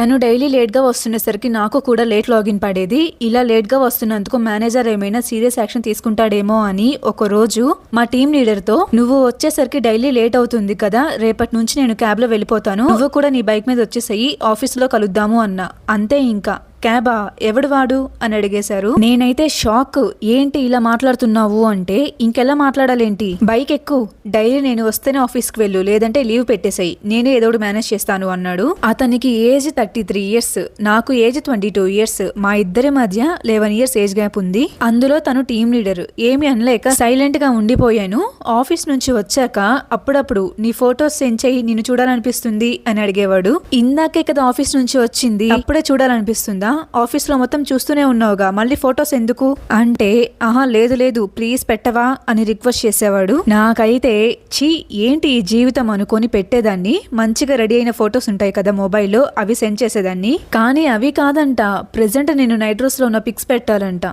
తను డైలీ లేట్గా వస్తున్నసరికి నాకు కూడా లేట్ లాగిన్ పడేది. ఇలా లేట్గా వస్తున్నందుకు మేనేజర్ ఏమైనా సీరియస్ యాక్షన్ తీసుకుంటాడేమో అని ఒక రోజు మా టీం లీడర్తో, నువ్వు వచ్చేసరికి డైలీ లేట్ అవుతుంది కదా, రేపటి నుంచి నేను క్యాబ్లో వెళ్ళిపోతాను, నువ్వు కూడా నీ బైక్ మీద వచ్చేసయ్యి, ఆఫీస్లో కలుద్దాము అన్నా. అంతే, ఇంకా క్యాబా, ఎవడు వాడు అని అడిగేశారు. నేనైతే షాక్. ఏంటి ఇలా మాట్లాడుతున్నావు అంటే, ఇంకెలా మాట్లాడాలేంటి, బైక్ ఎక్కు, డైలీ నేను వస్తేనే ఆఫీస్కి వెళ్ళు, లేదంటే లీవ్ పెట్టేసాయి, నేనే ఏదోడు మేనేజ్ చేస్తాను అన్నాడు. అతనికి ఏజ్ 33 years, నాకు ఏజ్ 22 years. మా ఇద్దరి మధ్య 11 years ఏజ్ గ్యాప్ ఉంది. అందులో తను టీం లీడర్. ఏమి అనలేక సైలెంట్ గా ఉండిపోయాను. ఆఫీస్ నుంచి వచ్చాక అప్పుడప్పుడు నీ ఫొటోస్ సెండ్ చెయ్యి, నిన్ను చూడాలనిపిస్తుంది అని అడిగేవాడు. ఇందాకే కదా ఆఫీస్ నుంచి వచ్చింది, అప్పుడే చూడాలనిపిస్తుందా, ఆఫీస్ లో మొత్తం చూస్తూనే ఉన్నావుగా, మళ్ళీ ఫొటోస్ ఎందుకు అంటే, ఆహా లేదు లేదు ప్లీజ్ పెట్టవా అని రిక్వెస్ట్ చేసేవాడు. నాకైతే ఛీ ఏంటి ఈ జీవితం అనుకొని పెట్టేదాన్ని. మంచిగా రెడీ అయిన ఫొటోస్ ఉంటాయి కదా మొబైల్లో, అవి సెండ్ చేసేదాన్ని. కానీ అవి కాదంట, ప్రెసెంట్ నేను నైట్ డ్రెస్ లో ఉన్న పిక్స్ పెట్టాలంట.